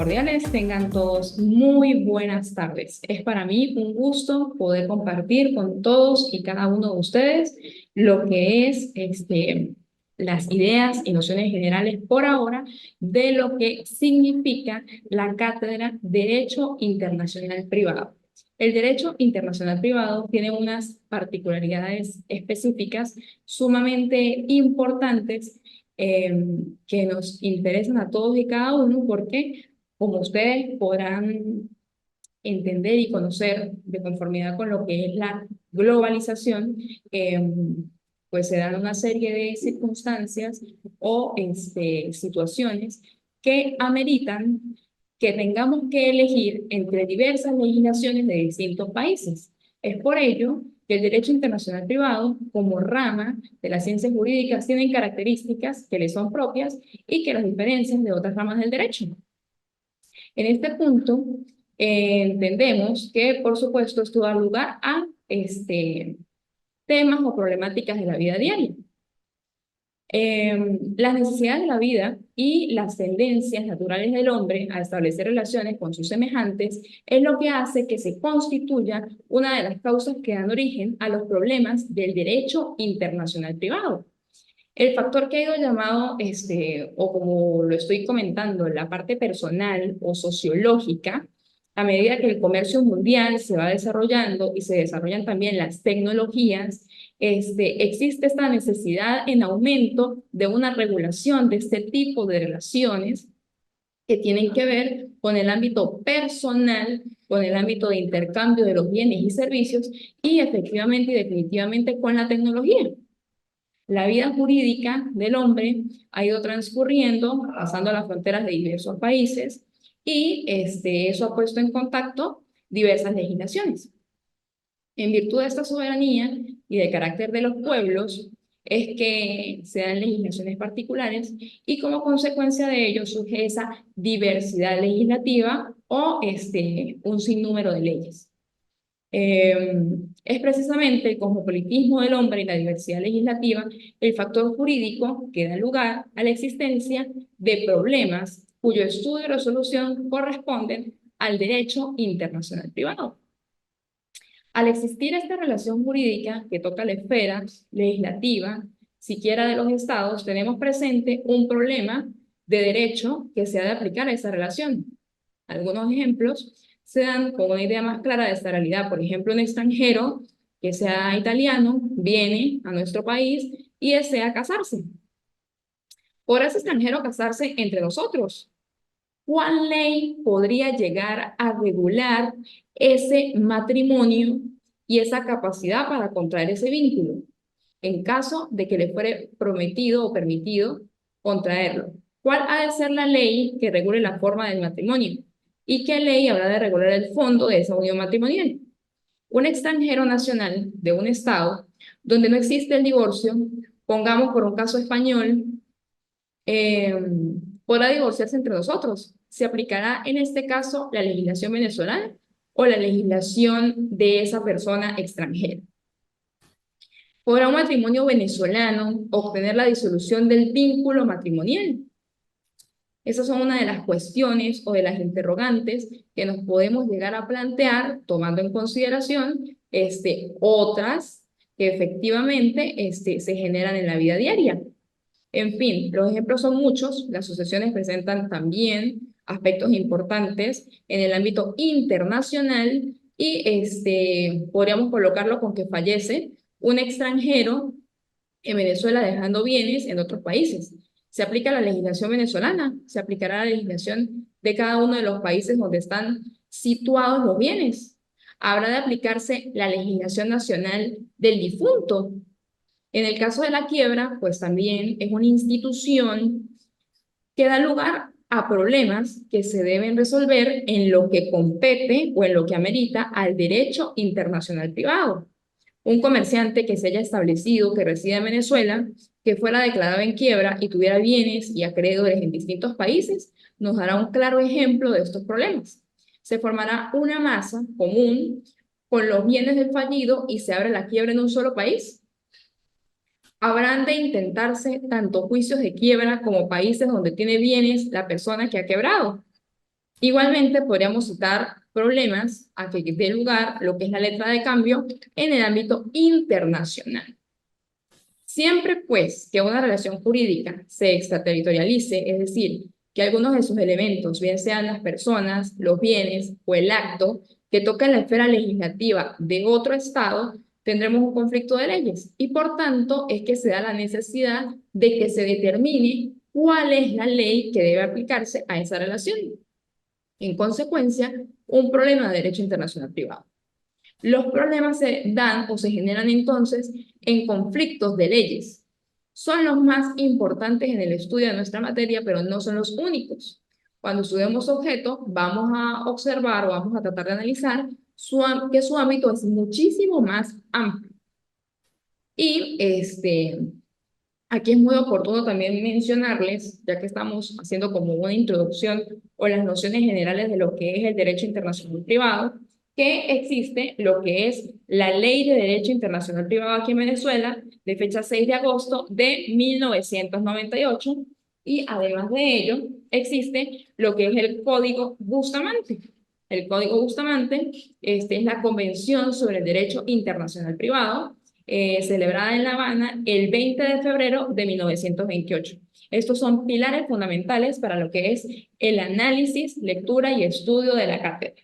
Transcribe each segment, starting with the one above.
cordiales, tengan todos muy buenas tardes. Es para mí un gusto poder compartir con todos y cada uno de ustedes lo que es las ideas y nociones generales por ahora de lo que significa la cátedra Derecho Internacional Privado. El derecho internacional privado tiene unas particularidades específicas sumamente importantes que nos interesan a todos y cada uno porque, como ustedes podrán entender y conocer de conformidad con lo que es la globalización, eh, pues se dan una serie de circunstancias o situaciones que ameritan que tengamos que elegir entre diversas legislaciones de distintos países. Es por ello que el derecho internacional privado, como rama de las ciencias jurídicas, tiene características que le son propias y que las diferencian de otras ramas del derecho. En este punto, entendemos que, por supuesto, esto da lugar a temas o problemáticas de la vida diaria. Las necesidades de la vida y las tendencias naturales del hombre a establecer relaciones con sus semejantes es lo que hace que se constituya una de las causas que dan origen a los problemas del derecho internacional privado. El factor que ha ido llamado, o como lo estoy comentando, la parte personal o sociológica, a medida que el comercio mundial se va desarrollando y se desarrollan también las tecnologías, existe esta necesidad en aumento de una regulación de este tipo de relaciones que tienen que ver con el ámbito personal, con el ámbito de intercambio de los bienes y servicios y efectivamente y definitivamente con la tecnología. La vida jurídica del hombre ha ido transcurriendo, pasando las fronteras de diversos países, y eso ha puesto en contacto diversas legislaciones. En virtud de esta soberanía y de carácter de los pueblos, es que se dan legislaciones particulares y como consecuencia de ello surge esa diversidad legislativa o un sinnúmero de leyes. Es precisamente el cosmopolitismo del hombre y la diversidad legislativa el factor jurídico que da lugar a la existencia de problemas cuyo estudio y resolución corresponden al derecho internacional privado. Al existir esta relación jurídica que toca la esfera legislativa, siquiera de los estados, tenemos presente un problema de derecho que se ha de aplicar a esa relación. Algunos ejemplos se dan con una idea más clara de esta realidad. Por ejemplo, un extranjero que sea italiano viene a nuestro país y desea casarse. ¿Podrá ese extranjero casarse entre nosotros? ¿Cuál ley podría llegar a regular ese matrimonio y esa capacidad para contraer ese vínculo en caso de que le fuere prometido o permitido contraerlo? ¿Cuál ha de ser la ley que regule la forma del matrimonio? ¿Y qué ley habrá de regular el fondo de esa unión matrimonial? Un extranjero nacional de un estado donde no existe el divorcio, pongamos por un caso español, eh, podrá divorciarse entre nosotros. ¿Se aplicará en este caso la legislación venezolana o la legislación de esa persona extranjera? ¿Podrá un matrimonio venezolano obtener la disolución del vínculo matrimonial? Esas son una de las cuestiones o de las interrogantes que nos podemos llegar a plantear tomando en consideración otras que efectivamente se generan en la vida diaria. En fin, los ejemplos son muchos. Las asociaciones presentan también aspectos importantes en el ámbito internacional y podríamos colocarlo con que fallece un extranjero en Venezuela dejando bienes en otros países. ¿Se aplica la legislación venezolana? ¿Se aplicará la legislación de cada uno de los países donde están situados los bienes? ¿Habrá de aplicarse la legislación nacional del difunto? En el caso de la quiebra, pues también es una institución que da lugar a problemas que se deben resolver en lo que compete o en lo que amerita al derecho internacional privado. Un comerciante que se haya establecido, que resida en Venezuela, que fuera declarado en quiebra y tuviera bienes y acreedores en distintos países, nos dará un claro ejemplo de estos problemas. Se formará una masa común con los bienes del fallido y se abre la quiebra en un solo país. Habrán de intentarse tanto juicios de quiebra como países donde tiene bienes la persona que ha quebrado. Igualmente, podríamos citar problemas a que dé lugar lo que es la letra de cambio en el ámbito internacional. Siempre, pues, que una relación jurídica se extraterritorialice, es decir, que algunos de sus elementos, bien sean las personas, los bienes o el acto, que toquen la esfera legislativa de otro Estado, tendremos un conflicto de leyes. Y por tanto, es que se da la necesidad de que se determine cuál es la ley que debe aplicarse a esa relación. En consecuencia, un problema de derecho internacional privado. Los problemas se dan o se generan entonces en conflictos de leyes. Son los más importantes en el estudio de nuestra materia, pero no son los únicos. Cuando estudiamos objeto, vamos a observar o vamos a tratar de analizar que su ámbito es muchísimo más amplio. Y aquí es muy oportuno también mencionarles, ya que estamos haciendo como una introducción o las nociones generales de lo que es el derecho internacional privado, que existe lo que es la Ley de Derecho Internacional Privado aquí en Venezuela, de fecha 6 de agosto de 1998, y además de ello, existe lo que es el Código Bustamante. El Código Bustamante es la Convención sobre el Derecho Internacional Privado, celebrada en La Habana el 20 de febrero de 1928. Estos son pilares fundamentales para lo que es el análisis, lectura y estudio de la cátedra.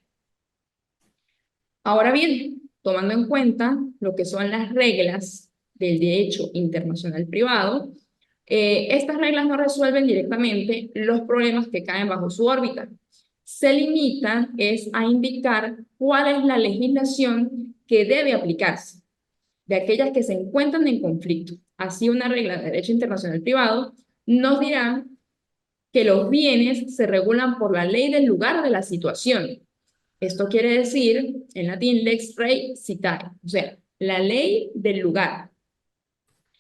Ahora bien, tomando en cuenta lo que son las reglas del derecho internacional privado, estas reglas no resuelven directamente los problemas que caen bajo su órbita. Se limitan a indicar cuál es la legislación que debe aplicarse de aquellas que se encuentran en conflicto. Así, una regla de derecho internacional privado nos dirá que los bienes se regulan por la ley del lugar de la situación. Esto quiere decir, en latín, lex rei citae, o sea, la ley del lugar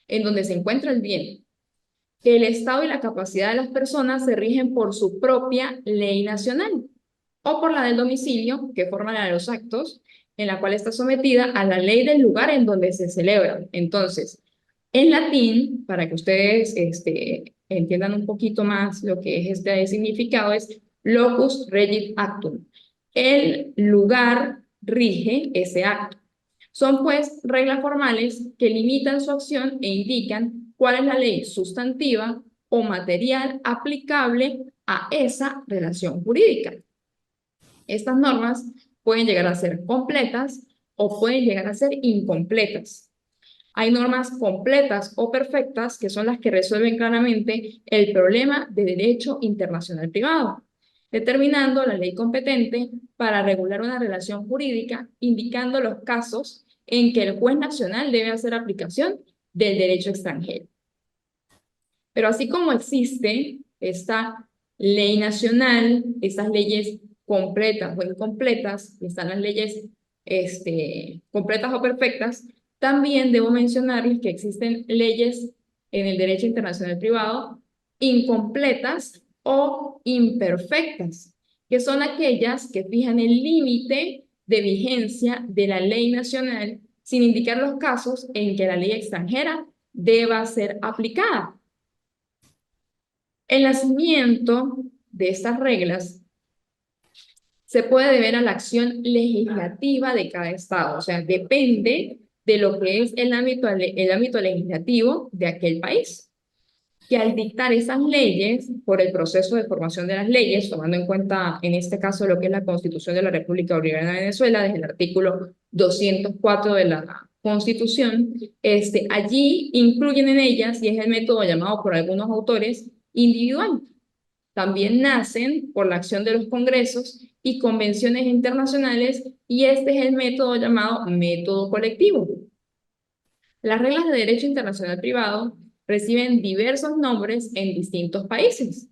en donde se encuentra el bien. Que el Estado y la capacidad de las personas se rigen por su propia ley nacional o por la del domicilio, que forma la de los actos, en la cual está sometida a la ley del lugar en donde se celebran. Entonces, en latín, para que ustedes entiendan un poquito más lo que es este significado, es locus regit actum. El lugar rige ese acto. Son pues reglas formales que limitan su acción e indican cuál es la ley sustantiva o material aplicable a esa relación jurídica. Estas normas pueden llegar a ser completas o pueden llegar a ser incompletas. Hay normas completas o perfectas que son las que resuelven claramente el problema de derecho internacional privado, determinando la ley competente para regular una relación jurídica, indicando los casos en que el juez nacional debe hacer aplicación del derecho extranjero. Pero así como existe esta ley nacional, estas leyes completas o incompletas, están las leyes completas o perfectas, también debo mencionarles que existen leyes en el derecho internacional privado incompletas o imperfectas, que son aquellas que fijan el límite de vigencia de la ley nacional sin indicar los casos en que la ley extranjera deba ser aplicada. El nacimiento de estas reglas se puede deber a la acción legislativa de cada estado, o sea, depende de lo que es el ámbito legislativo de aquel país, que al dictar esas leyes, por el proceso de formación de las leyes, tomando en cuenta en este caso lo que es la Constitución de la República Bolivariana de Venezuela, desde el artículo 204 de la Constitución, allí incluyen en ellas, y es el método llamado por algunos autores individual. También nacen por la acción de los congresos y convenciones internacionales, y este es el método llamado método colectivo. Las reglas de derecho internacional privado reciben diversos nombres en distintos países.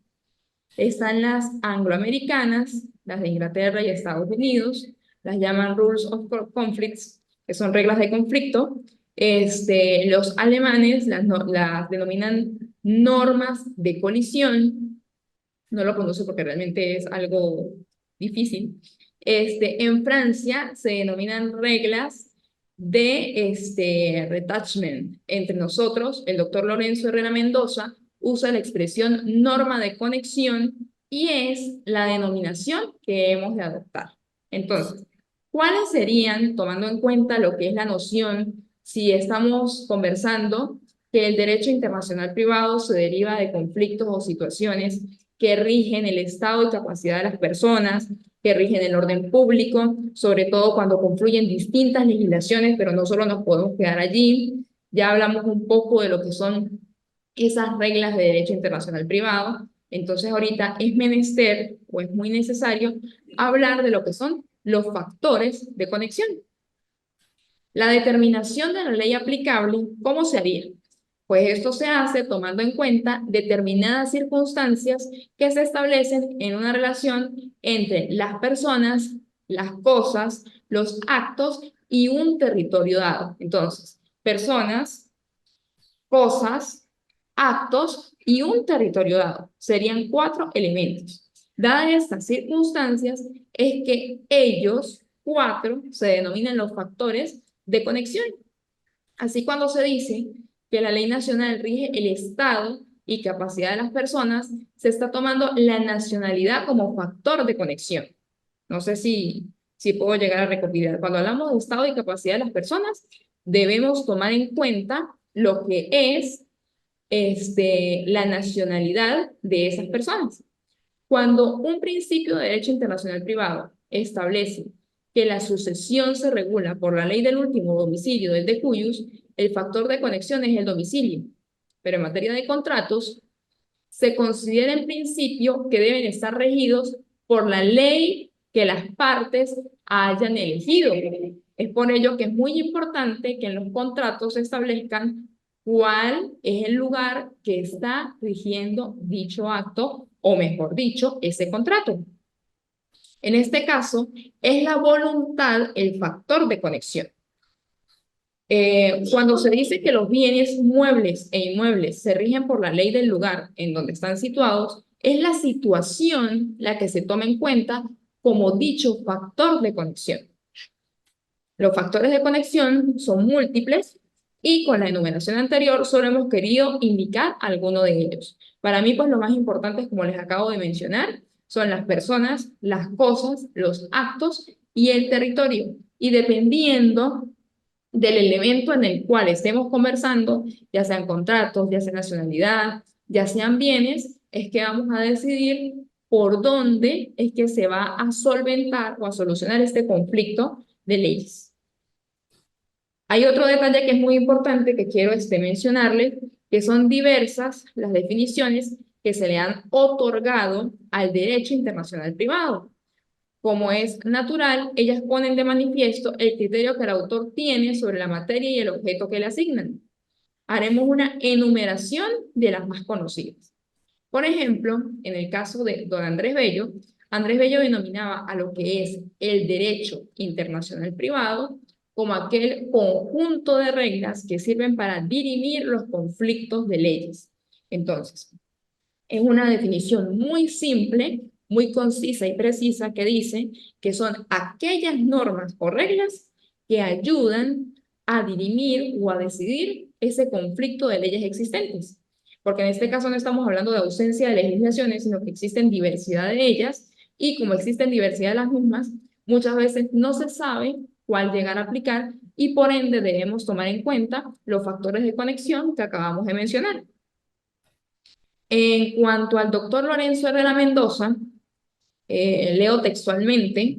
Están las angloamericanas, las de Inglaterra y Estados Unidos, las llaman Rules of Conflicts, que son reglas de conflicto. Los alemanes las denominan normas de colisión. No lo pronuncio porque realmente es algo difícil. En Francia se denominan reglas de retachment. Entre nosotros, el doctor Lorenzo Herrera Mendoza usa la expresión norma de conexión y es la denominación que hemos de adoptar. Entonces, ¿cuáles serían, tomando en cuenta lo que es la noción, si estamos conversando que el derecho internacional privado se deriva de conflictos o situaciones que rigen el estado y capacidad de las personas, que rigen el orden público, sobre todo cuando confluyen distintas legislaciones, pero no solo nos podemos quedar allí? Ya hablamos un poco de lo que son esas reglas de derecho internacional privado. Entonces ahorita es menester o es muy necesario hablar de lo que son los factores de conexión. La determinación de la ley aplicable, ¿cómo se haría? Pues esto se hace tomando en cuenta determinadas circunstancias que se establecen en una relación entre las personas, las cosas, los actos y un territorio dado. Entonces, personas, cosas, actos y un territorio dado. Serían 4 elementos. Dadas estas circunstancias, es que ellos, 4, se denominan los factores de conexión. Así, cuando se dice que la ley nacional rige el estado y capacidad de las personas, se está tomando la nacionalidad como factor de conexión. No sé si puedo llegar a recopilar. Cuando hablamos de estado y capacidad de las personas, debemos tomar en cuenta lo que es la nacionalidad de esas personas. Cuando un principio de derecho internacional privado establece que la sucesión se regula por la ley del último domicilio del de cuyos, el factor de conexión es el domicilio. Pero en materia de contratos, se considera en principio que deben estar regidos por la ley que las partes hayan elegido. Es por ello que es muy importante que en los contratos se establezcan cuál es el lugar que está rigiendo dicho acto, o mejor dicho, ese contrato. En este caso, es la voluntad el factor de conexión. Cuando se dice que los bienes muebles e inmuebles se rigen por la ley del lugar en donde están situados, es la situación la que se toma en cuenta como dicho factor de conexión. Los factores de conexión son múltiples y con la enumeración anterior solo hemos querido indicar alguno de ellos. Para mí, pues lo más importante, como les acabo de mencionar, son las personas, las cosas, los actos y el territorio. Y dependiendo del elemento en el cual estemos conversando, ya sean contratos, ya sea nacionalidad, ya sean bienes, es que vamos a decidir por dónde es que se va a solventar o a solucionar este conflicto de leyes. Hay otro detalle que es muy importante que quiero mencionarles, que son diversas las definiciones que se le han otorgado al derecho internacional privado. Como es natural, ellas ponen de manifiesto el criterio que el autor tiene sobre la materia y el objeto que le asignan. Haremos una enumeración de las más conocidas. Por ejemplo, en el caso de don Andrés Bello denominaba a lo que es el derecho internacional privado como aquel conjunto de reglas que sirven para dirimir los conflictos de leyes. Entonces, es una definición muy simple, muy concisa y precisa que dice que son aquellas normas o reglas que ayudan a dirimir o a decidir ese conflicto de leyes existentes. Porque en este caso no estamos hablando de ausencia de legislaciones, sino que existen diversidad de ellas y como existen diversidad de las mismas, muchas veces no se sabe cuál llegar a aplicar y por ende debemos tomar en cuenta los factores de conexión que acabamos de mencionar. En cuanto al doctor Lorenzo Herrera Mendoza, leo textualmente,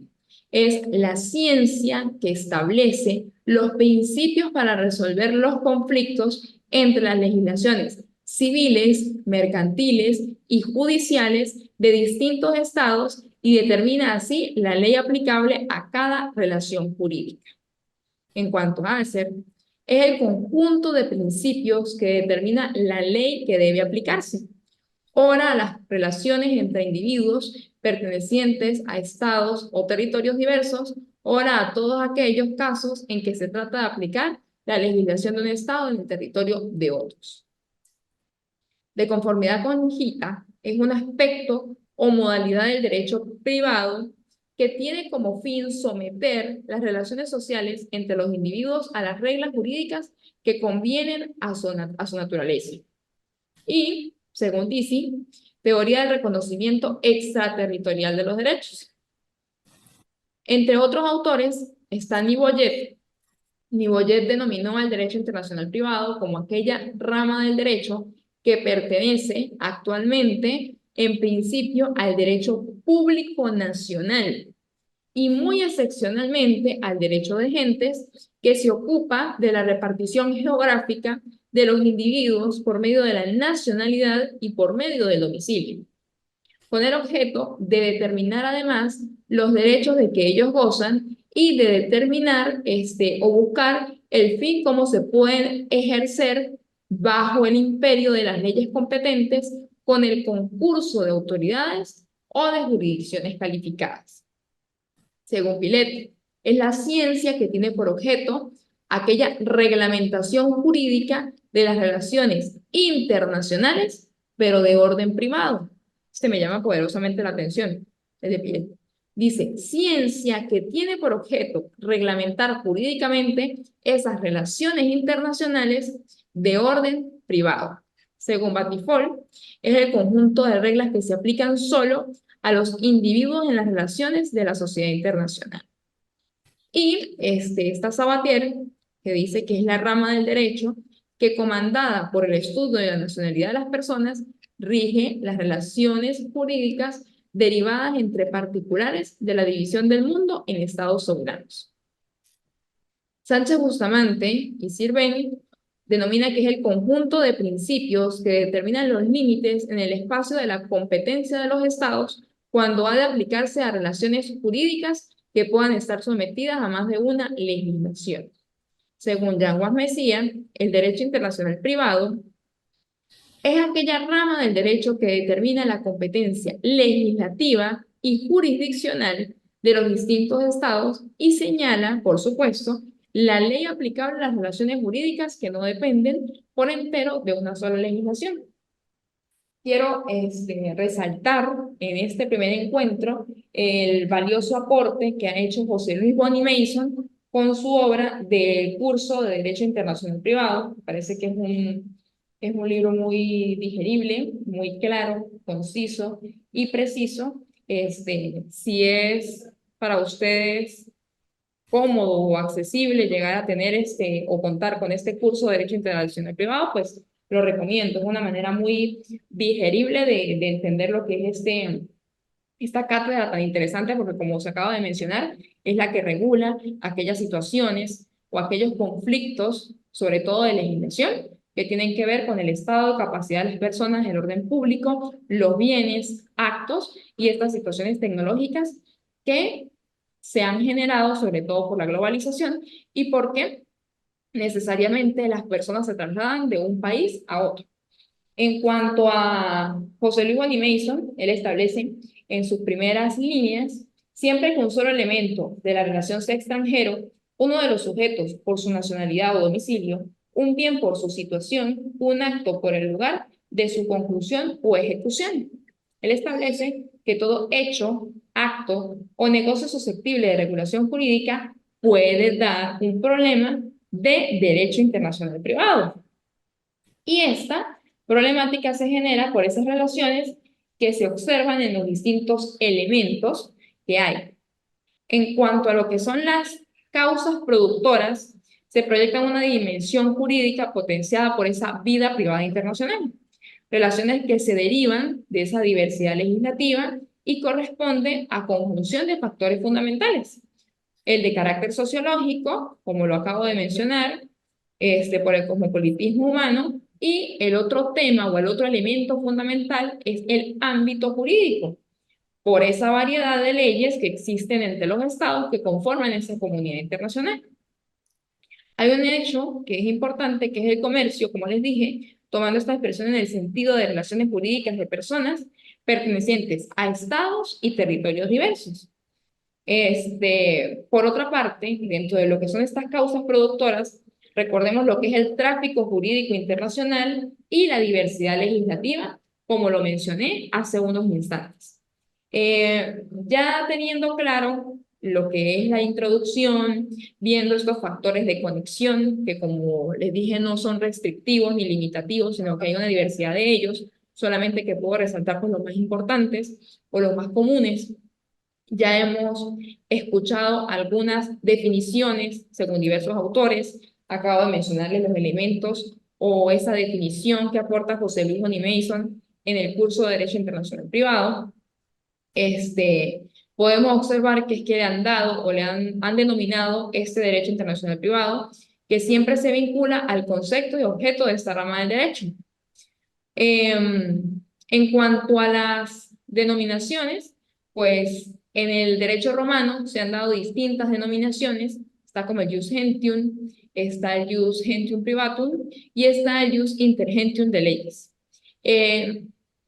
es la ciencia que establece los principios para resolver los conflictos entre las legislaciones civiles, mercantiles y judiciales de distintos estados y determina así la ley aplicable a cada relación jurídica. En cuanto a hacer, es el conjunto de principios que determina la ley que debe aplicarse. Ora a las relaciones entre individuos pertenecientes a estados o territorios diversos, ora a todos aquellos casos en que se trata de aplicar la legislación de un estado en el territorio de otros. De conformidad con JITA, es un aspecto o modalidad del derecho privado que tiene como fin someter las relaciones sociales entre los individuos a las reglas jurídicas que convienen a su naturaleza. Y, según dice, teoría del reconocimiento extraterritorial de los derechos. Entre otros autores está Niboyet. Niboyet denominó al derecho internacional privado como aquella rama del derecho que pertenece actualmente, en principio, al derecho público nacional y muy excepcionalmente al derecho de gentes, que se ocupa de la repartición geográfica de los individuos por medio de la nacionalidad y por medio del domicilio, con el objeto de determinar además los derechos de que ellos gozan y de determinar o buscar el fin cómo se pueden ejercer bajo el imperio de las leyes competentes con el concurso de autoridades o de jurisdicciones calificadas. Según Pilet, es la ciencia que tiene por objeto aquella reglamentación jurídica de las relaciones internacionales, pero de orden privado. Este me llama poderosamente la atención, es de Pilet. Dice, ciencia que tiene por objeto reglamentar jurídicamente esas relaciones internacionales de orden privado. Según Batifol, es el conjunto de reglas que se aplican solo a los individuos en las relaciones de la sociedad internacional. Y esta Sabatier, que dice que es la rama del derecho que, comandada por el estudio de la nacionalidad de las personas, rige las relaciones jurídicas derivadas entre particulares de la división del mundo en estados soberanos. Sánchez Bustamante y Sirven denomina que es el conjunto de principios que determinan los límites en el espacio de la competencia de los estados cuando ha de aplicarse a relaciones jurídicas que puedan estar sometidas a más de una legislación. Según Yanguas Mesía, el derecho internacional privado es aquella rama del derecho que determina la competencia legislativa y jurisdiccional de los distintos estados y señala, por supuesto, la ley aplicable a las relaciones jurídicas que no dependen por entero de una sola legislación. Quiero resaltar en este primer encuentro el valioso aporte que ha hecho José Luis Boni Mason con su obra del curso de Derecho Internacional Privado. Parece que es un libro muy digerible, muy claro, conciso y preciso. Si es para ustedes cómodo o accesible llegar a tener o contar con este curso de Derecho Internacional Privado, pues lo recomiendo. Es una manera muy digerible de entender lo que es esta cátedra tan interesante, porque como se acaba de mencionar, es la que regula aquellas situaciones o aquellos conflictos, sobre todo de legislación, que tienen que ver con el estado de capacidad de las personas, el orden público, los bienes, actos y estas situaciones tecnológicas que se han generado sobre todo por la globalización y porque necesariamente las personas se trasladan de un país a otro. En cuanto a José Luis Boni Mason, él establece en sus primeras líneas, siempre que un solo elemento de la relación sea extranjero, uno de los sujetos por su nacionalidad o domicilio, un bien por su situación, un acto por el lugar de su conclusión o ejecución. Él establece que todo hecho, acto o negocio susceptible de regulación jurídica puede dar un problema de derecho internacional privado. Y esta problemática se genera por esas relaciones que se observan en los distintos elementos que hay. En cuanto a lo que son las causas productoras, se proyecta una dimensión jurídica potenciada por esa vida privada internacional, relaciones que se derivan de esa diversidad legislativa y corresponde a conjunción de factores fundamentales. El de carácter sociológico, como lo acabo de mencionar, por el cosmopolitismo humano, y el otro tema o el otro elemento fundamental es el ámbito jurídico, por esa variedad de leyes que existen entre los estados que conforman esa comunidad internacional. Hay un hecho que es importante, que es el comercio, como les dije, tomando esta expresión en el sentido de relaciones jurídicas de personas pertenecientes a estados y territorios diversos. Por otra parte, dentro de lo que son estas causas productoras, recordemos lo que es el tráfico jurídico internacional y la diversidad legislativa, como lo mencioné hace unos instantes. Ya teniendo claro lo que es la introducción, viendo estos factores de conexión, que como les dije no son restrictivos ni limitativos, sino que hay una diversidad de ellos, solamente que puedo resaltar pues, los más importantes o los más comunes. Ya hemos escuchado algunas definiciones según diversos autores. Acabo de mencionarles los elementos o esa definición que aporta José Luis Ony Mason en el curso de Derecho Internacional Privado. Podemos observar que es que le han dado o han denominado este derecho internacional privado, que siempre se vincula al concepto y objeto de esta rama del derecho. En cuanto a las denominaciones, pues en el derecho romano se han dado distintas denominaciones. Está como el jus gentium, está el jus gentium privatum y está el jus inter gentium de leyes.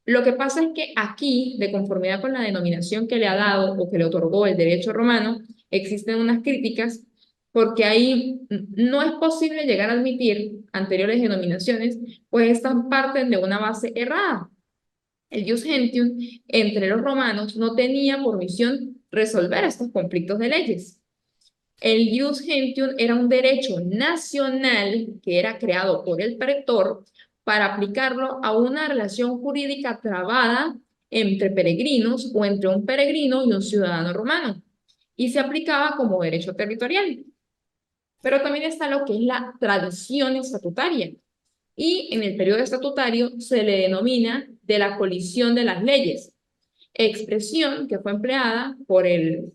Lo que pasa es que aquí, de conformidad con la denominación que le ha dado o que le otorgó el derecho romano, existen unas críticas porque ahí no es posible llegar a admitir anteriores denominaciones, pues estas parten de una base errada. El jus gentium entre los romanos no tenía por misión resolver estos conflictos de leyes. El jus gentium era un derecho nacional que era creado por el pretor para aplicarlo a una relación jurídica trabada entre peregrinos o entre un peregrino y un ciudadano romano, y se aplicaba como derecho territorial. Pero también está lo que es la tradición estatutaria. Y en el periodo estatutario se le denomina de la colisión de las leyes, expresión que fue empleada por el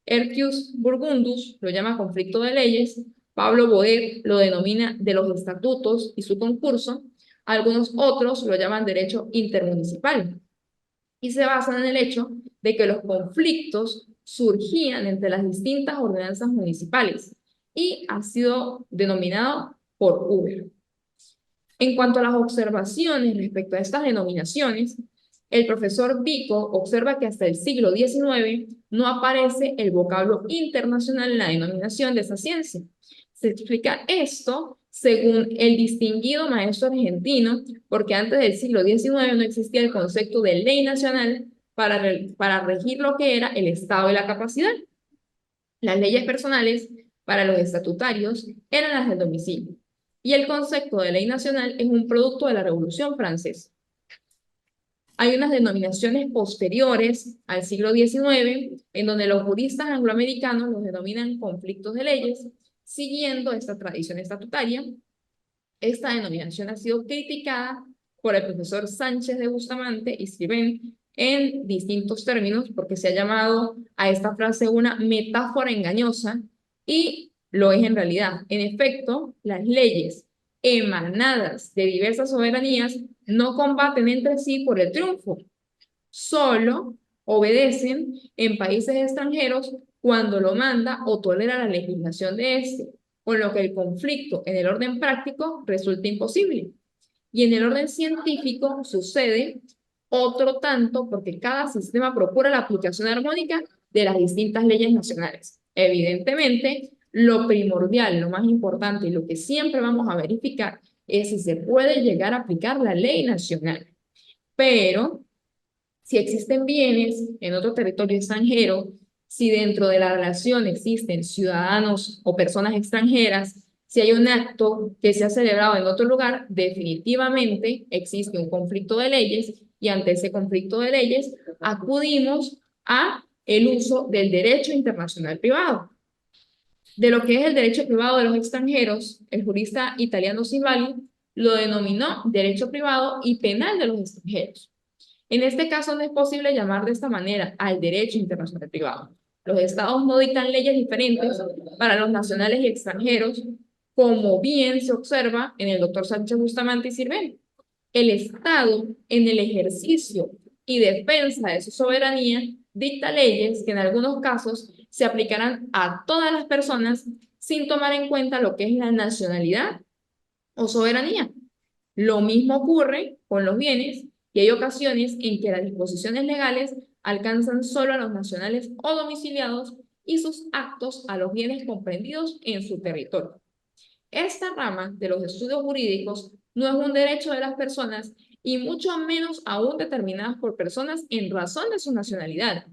Ercius Burgundus, lo llama conflicto de leyes, Pablo Boet lo denomina de los estatutos y su concurso, algunos otros lo llaman derecho intermunicipal, y se basan en el hecho de que los conflictos surgían entre las distintas ordenanzas municipales y ha sido denominado por Uber. En cuanto a las observaciones respecto a estas denominaciones, el profesor Vico observa que hasta el siglo XIX no aparece el vocablo internacional en la denominación de esa ciencia. Se explica esto según el distinguido maestro argentino, porque antes del siglo XIX no existía el concepto de ley nacional para regir lo que era el estado de la capacidad. Las leyes personales para los estatutarios eran las del domicilio, y el concepto de ley nacional es un producto de la Revolución Francesa. Hay unas denominaciones posteriores al siglo XIX, en donde los juristas angloamericanos los denominan conflictos de leyes, siguiendo esta tradición estatutaria. Esta denominación ha sido criticada por el profesor Sánchez de Bustamante y Sirven en distintos términos, porque se ha llamado a esta frase una metáfora engañosa, y lo es en realidad. En efecto, las leyes emanadas de diversas soberanías no combaten entre sí por el triunfo, solo obedecen en países extranjeros cuando lo manda o tolera la legislación de este, con lo que el conflicto en el orden práctico resulta imposible. Y en el orden científico sucede otro tanto porque cada sistema procura la aplicación armónica de las distintas leyes nacionales. Evidentemente, lo primordial, lo más importante y lo que siempre vamos a verificar es si se puede llegar a aplicar la ley nacional. Pero si existen bienes en otro territorio extranjero, si dentro de la relación existen ciudadanos o personas extranjeras, si hay un acto que se ha celebrado en otro lugar, definitivamente existe un conflicto de leyes, y ante ese conflicto de leyes acudimos a el uso del derecho internacional privado. De lo que es el derecho privado de los extranjeros, el jurista italiano Sivalli lo denominó derecho privado y penal de los extranjeros. En este caso no es posible llamar de esta manera al derecho internacional privado. Los estados no dictan leyes diferentes para los nacionales y extranjeros, como bien se observa en el doctor Sánchez Bustamante y Sirven. El Estado, en el ejercicio y defensa de su soberanía, dicta leyes que en algunos casos se aplicarán a todas las personas sin tomar en cuenta lo que es la nacionalidad o soberanía. Lo mismo ocurre con los bienes, y hay ocasiones en que las disposiciones legales alcanzan solo a los nacionales o domiciliados y sus actos a los bienes comprendidos en su territorio. Esta rama de los estudios jurídicos no es un derecho de las personas y mucho menos aún determinadas por personas en razón de su nacionalidad,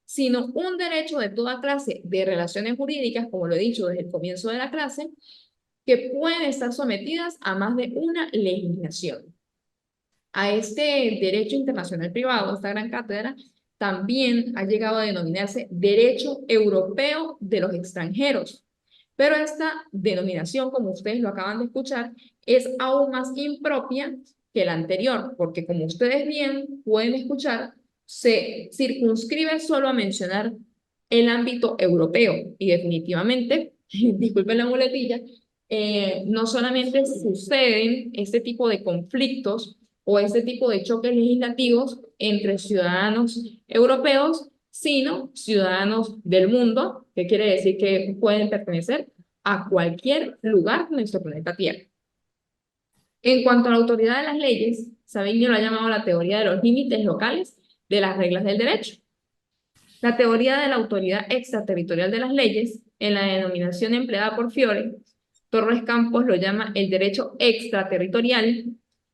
sino un derecho de toda clase de relaciones jurídicas, como lo he dicho desde el comienzo de la clase, que pueden estar sometidas a más de una legislación. A este derecho internacional privado, esta gran cátedra, también ha llegado a denominarse derecho europeo de los extranjeros. Pero esta denominación, como ustedes lo acaban de escuchar, es aún más impropia que la anterior, porque como ustedes bien pueden escuchar, se circunscribe solo a mencionar el ámbito europeo y definitivamente, disculpen la muletilla, no solamente suceden este tipo de conflictos o este tipo de choques legislativos entre ciudadanos europeos, sino ciudadanos del mundo, que quiere decir que pueden pertenecer a cualquier lugar de nuestro planeta Tierra. En cuanto a la autoridad de las leyes, Savigny lo ha llamado la teoría de los límites locales de las reglas del derecho. La teoría de la autoridad extraterritorial de las leyes, en la denominación empleada por Fiore, Torres Campos lo llama el derecho extraterritorial,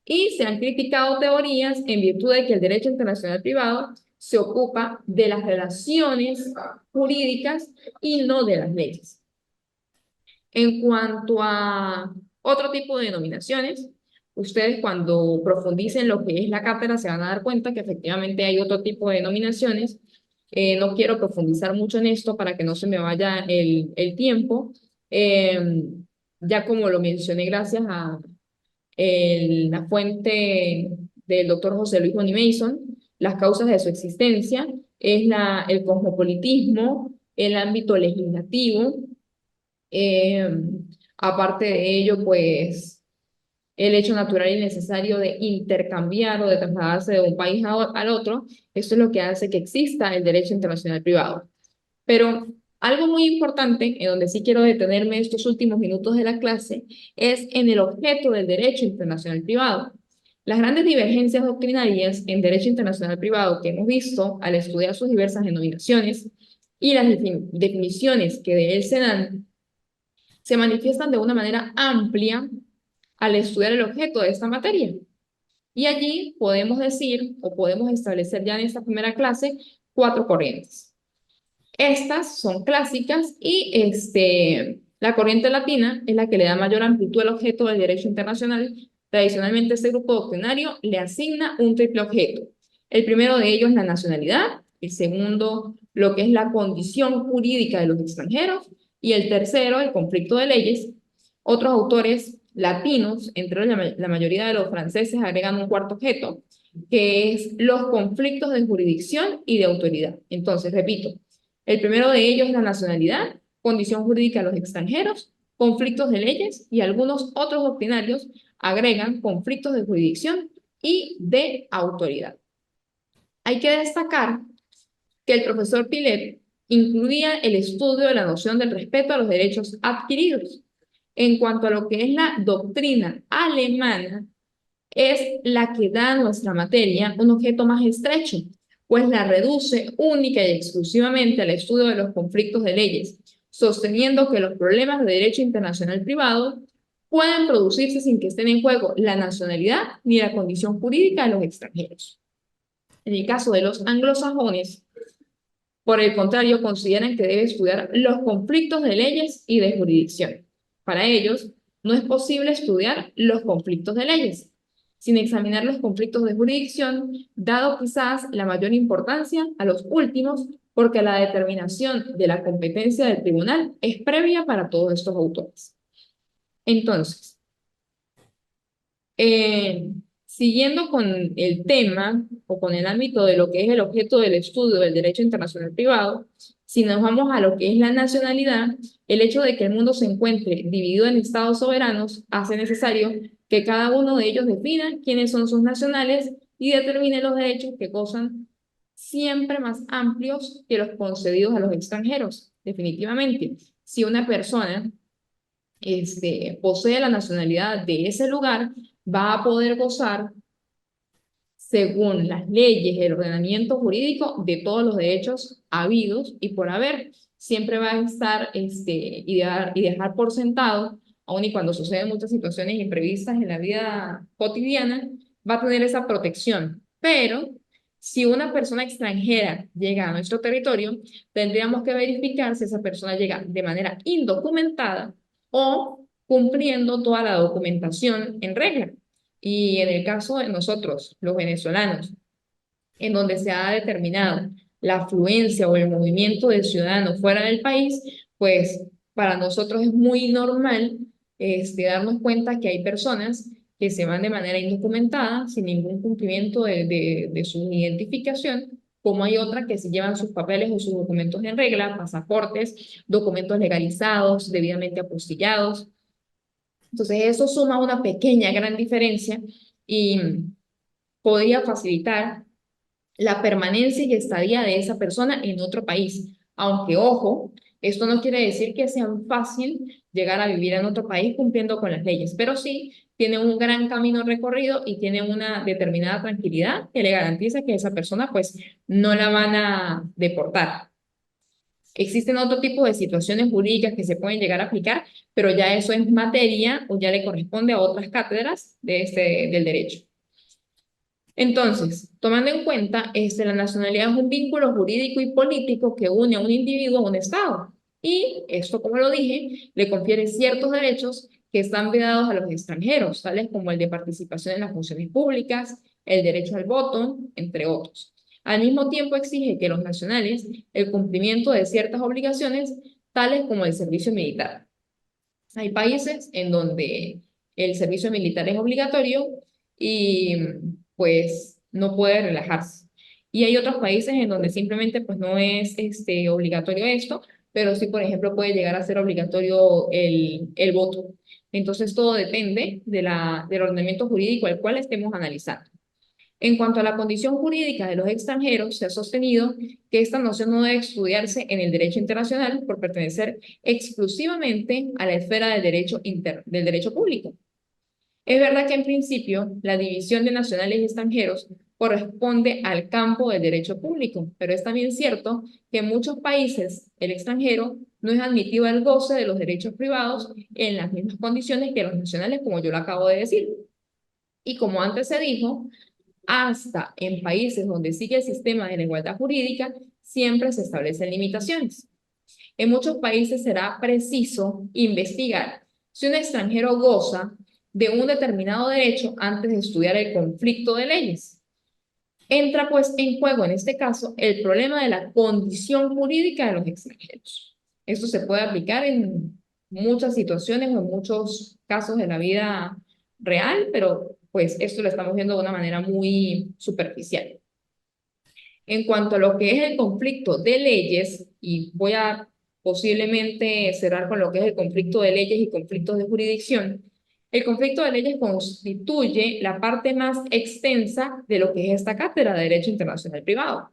y se han criticado teorías en virtud de que el derecho internacional privado se ocupa de las relaciones jurídicas y no de las leyes. En cuanto a otro tipo de denominaciones, ustedes cuando profundicen lo que es la cátedra se van a dar cuenta que efectivamente hay otro tipo de denominaciones. No quiero profundizar mucho en esto para que no se me vaya el tiempo. Ya como lo mencioné, gracias a la fuente del doctor José Luis Boni Mason, las causas de su existencia es el cosmopolitismo, el ámbito legislativo. Eh, Aparte de ello, pues el hecho natural y necesario de intercambiar o de trasladarse de un país al otro, esto es lo que hace que exista el derecho internacional privado. Pero algo muy importante, en donde sí quiero detenerme estos últimos minutos de la clase, es en el objeto del derecho internacional privado. Las grandes divergencias doctrinarias en derecho internacional privado que hemos visto al estudiar sus diversas denominaciones y las definiciones que de él se dan, se manifiestan de una manera amplia al estudiar el objeto de esta materia. Y allí podemos decir, o podemos establecer ya en esta primera clase, 4 corrientes. Estas son clásicas y la corriente latina es la que le da mayor amplitud al objeto del derecho internacional. Tradicionalmente, este grupo doctrinario le asigna un triple objeto. El primero de ellos, la nacionalidad; el segundo, lo que es la condición jurídica de los extranjeros; y el tercero, el conflicto de leyes. Otros autores latinos, entre la mayoría de los franceses, agregan un cuarto objeto, que es los conflictos de jurisdicción y de autoridad. Entonces, repito, el primero de ellos es la nacionalidad, condición jurídica de los extranjeros, conflictos de leyes, y algunos otros doctrinarios agregan conflictos de jurisdicción y de autoridad. Hay que destacar que el profesor Pilet incluía el estudio de la noción del respeto a los derechos adquiridos. En cuanto a lo que es la doctrina alemana, es la que da a nuestra materia un objeto más estrecho, pues la reduce única y exclusivamente al estudio de los conflictos de leyes, sosteniendo que los problemas de derecho internacional privado pueden producirse sin que estén en juego la nacionalidad ni la condición jurídica de los extranjeros. En el caso de los anglosajones, por el contrario, consideran que debe estudiar los conflictos de leyes y de jurisdicción. Para ellos, no es posible estudiar los conflictos de leyes sin examinar los conflictos de jurisdicción, dado quizás la mayor importancia a los últimos, porque la determinación de la competencia del tribunal es previa para todos estos autores. Entonces, siguiendo con el tema o con el ámbito de lo que es el objeto del estudio del derecho internacional privado, si nos vamos a lo que es la nacionalidad, el hecho de que el mundo se encuentre dividido en estados soberanos hace necesario que cada uno de ellos defina quiénes son sus nacionales y determine los derechos que gozan, siempre más amplios que los concedidos a los extranjeros. Definitivamente, si una persona posee la nacionalidad de ese lugar, va a poder gozar, según las leyes, el ordenamiento jurídico, de todos los derechos habidos y por haber. Siempre va a estar y dejar por sentado, aun y cuando suceden muchas situaciones imprevistas en la vida cotidiana, va a tener esa protección. Pero si una persona extranjera llega a nuestro territorio, tendríamos que verificar si esa persona llega de manera indocumentada o cumpliendo toda la documentación en regla. Y en el caso de nosotros, los venezolanos, en donde se ha determinado la afluencia o el movimiento de ciudadanos fuera del país, pues para nosotros es muy normal darnos cuenta que hay personas que se van de manera indocumentada, sin ningún cumplimiento de su identificación, como hay otras que se llevan sus papeles o sus documentos en regla, pasaportes, documentos legalizados, debidamente apostillados. Entonces eso suma una pequeña, gran diferencia y podría facilitar la permanencia y estadía de esa persona en otro país. Aunque, ojo, esto no quiere decir que sea fácil llegar a vivir en otro país cumpliendo con las leyes, pero sí tiene un gran camino recorrido y tiene una determinada tranquilidad que le garantiza que esa persona pues no la van a deportar. Existen otro tipo de situaciones jurídicas que se pueden llegar a aplicar, pero ya eso es materia o ya le corresponde a otras cátedras del derecho. Entonces, tomando en cuenta, la nacionalidad es un vínculo jurídico y político que une a un individuo a un Estado. Y esto, como lo dije, le confiere ciertos derechos que están vedados a los extranjeros, tales como el de participación en las funciones públicas, el derecho al voto, entre otros. Al mismo tiempo exige que los nacionales el cumplimiento de ciertas obligaciones, tales como el servicio militar. Hay países en donde el servicio militar es obligatorio y pues no puede relajarse. Y hay otros países en donde simplemente pues no es obligatorio esto, pero sí, por ejemplo, puede llegar a ser obligatorio el voto. Entonces todo depende del ordenamiento jurídico al cual estemos analizando. En cuanto a la condición jurídica de los extranjeros, se ha sostenido que esta noción no debe estudiarse en el derecho internacional por pertenecer exclusivamente a la esfera del derecho público. Es verdad que en principio la división de nacionales y extranjeros corresponde al campo del derecho público, pero es también cierto que en muchos países el extranjero no es admitido al goce de los derechos privados en las mismas condiciones que los nacionales, como yo lo acabo de decir. Y como antes se dijo, hasta en países donde sigue el sistema de la igualdad jurídica, siempre se establecen limitaciones. En muchos países será preciso investigar si un extranjero goza de un determinado derecho antes de estudiar el conflicto de leyes. Entra pues en juego en este caso el problema de la condición jurídica de los extranjeros. Esto se puede aplicar en muchas situaciones o en muchos casos de la vida real, pero pues esto lo estamos viendo de una manera muy superficial. En cuanto a lo que es el conflicto de leyes, y voy a posiblemente cerrar con lo que es el conflicto de leyes y conflictos de jurisdicción, el conflicto de leyes constituye la parte más extensa de lo que es esta cátedra de Derecho Internacional Privado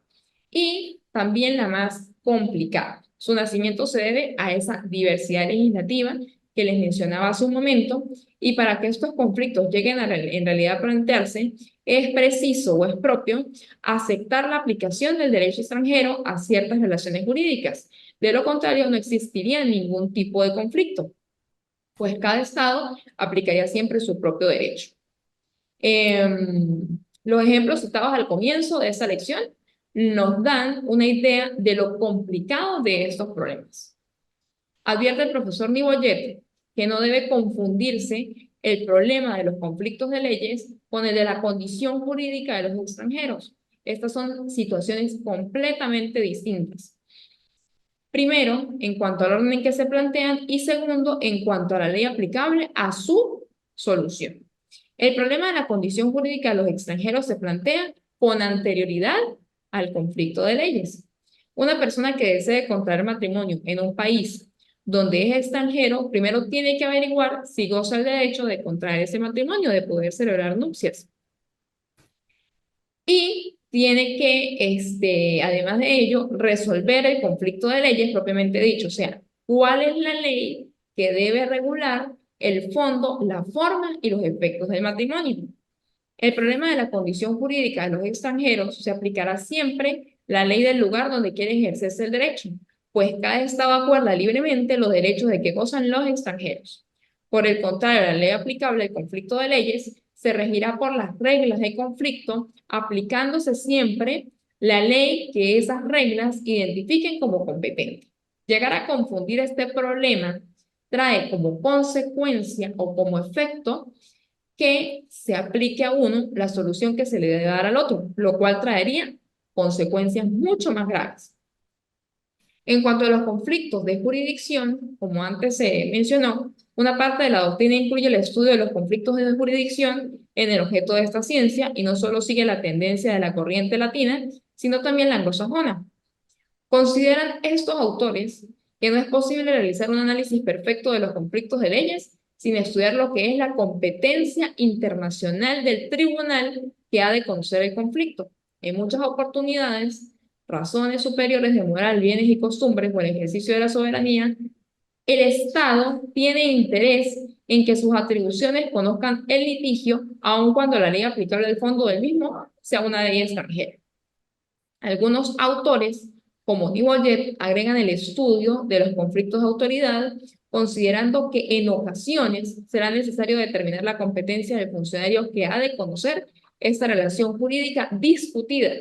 y también la más complicada. Su nacimiento se debe a esa diversidad legislativa que les mencionaba hace un momento, y para que estos conflictos lleguen en realidad a plantearse, es preciso o es propio aceptar la aplicación del derecho extranjero a ciertas relaciones jurídicas. De lo contrario, no existiría ningún tipo de conflicto, pues cada Estado aplicaría siempre su propio derecho. Los ejemplos citados al comienzo de esta lección nos dan una idea de lo complicado de estos problemas. Advierte el profesor Niboyet que no debe confundirse el problema de los conflictos de leyes con el de la condición jurídica de los extranjeros. Estas son situaciones completamente distintas. Primero, en cuanto al orden en que se plantean, y segundo, en cuanto a la ley aplicable a su solución. El problema de la condición jurídica de los extranjeros se plantea con anterioridad al conflicto de leyes. Una persona que desee contraer matrimonio en un país donde es extranjero, primero tiene que averiguar si goza el derecho de contraer ese matrimonio, de poder celebrar nupcias. Y tiene que, además de ello, resolver el conflicto de leyes propiamente dicho, o sea, cuál es la ley que debe regular el fondo, la forma y los efectos del matrimonio. El problema de la condición jurídica de los extranjeros se aplicará siempre la ley del lugar donde quiere ejercerse el derecho, pues cada Estado acuerda libremente los derechos de que gozan los extranjeros. Por el contrario, la ley aplicable al conflicto de leyes se regirá por las reglas de conflicto, aplicándose siempre la ley que esas reglas identifiquen como competente. Llegar a confundir este problema trae como consecuencia o como efecto que se aplique a uno la solución que se le debe dar al otro, lo cual traería consecuencias mucho más graves. En cuanto a los conflictos de jurisdicción, como antes se mencionó, una parte de la doctrina incluye el estudio de los conflictos de jurisdicción en el objeto de esta ciencia y no solo sigue la tendencia de la corriente latina, sino también la anglosajona. Consideran estos autores que no es posible realizar un análisis perfecto de los conflictos de leyes sin estudiar lo que es la competencia internacional del tribunal que ha de conocer el conflicto. En muchas oportunidades, razones superiores de moral, bienes y costumbres o el ejercicio de la soberanía, el Estado tiene interés en que sus atribuciones conozcan el litigio, aun cuando la ley aplicable al fondo del mismo sea una ley extranjera. Algunos autores, como Niboyet, agregan el estudio de los conflictos de autoridad, considerando que en ocasiones será necesario determinar la competencia del funcionario que ha de conocer esta relación jurídica discutida.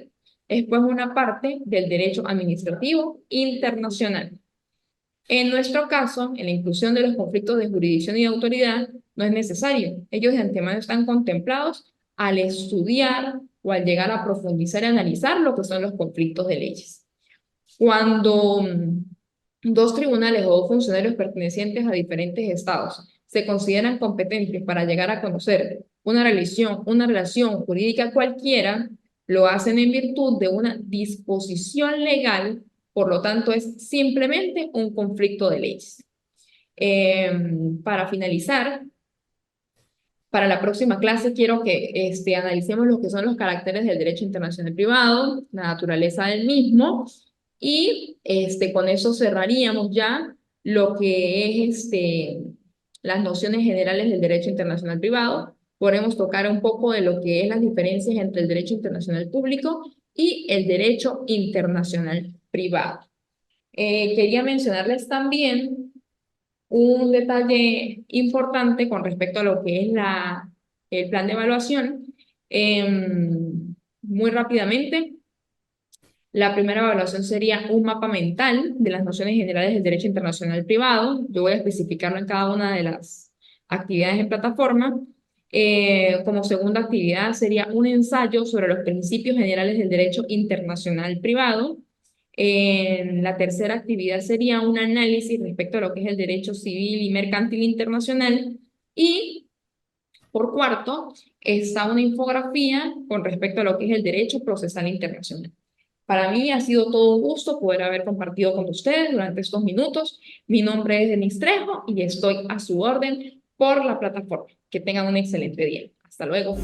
Es pues una parte del derecho administrativo internacional. En nuestro caso, en la inclusión de los conflictos de jurisdicción y de autoridad, no es necesario. Ellos de antemano están contemplados al estudiar o al llegar a profundizar y analizar lo que son los conflictos de leyes. Cuando dos tribunales o dos funcionarios pertenecientes a diferentes estados se consideran competentes para llegar a conocer una relación jurídica cualquiera, lo hacen en virtud de una disposición legal, por lo tanto es simplemente un conflicto de leyes. Para finalizar, para la próxima clase quiero que analicemos lo que son los caracteres del derecho internacional privado, la naturaleza del mismo, y con eso cerraríamos ya lo que es las nociones generales del derecho internacional privado. Podremos tocar un poco de lo que es las diferencias entre el derecho internacional público y el derecho internacional privado. Quería mencionarles también un detalle importante con respecto a lo que es el plan de evaluación. Muy rápidamente, la primera evaluación sería un mapa mental de las nociones generales del derecho internacional privado. Yo voy a especificarlo en cada una de las actividades en plataforma. Como segunda actividad sería un ensayo sobre los principios generales del derecho internacional privado. La tercera actividad sería un análisis respecto a lo que es el derecho civil y mercantil internacional. Y por cuarto, está una infografía con respecto a lo que es el derecho procesal internacional. Para mí ha sido todo un gusto poder haber compartido con ustedes durante estos minutos. Mi nombre es Denise Trejo y estoy a su orden por la plataforma. Que tengan un excelente día. Hasta luego.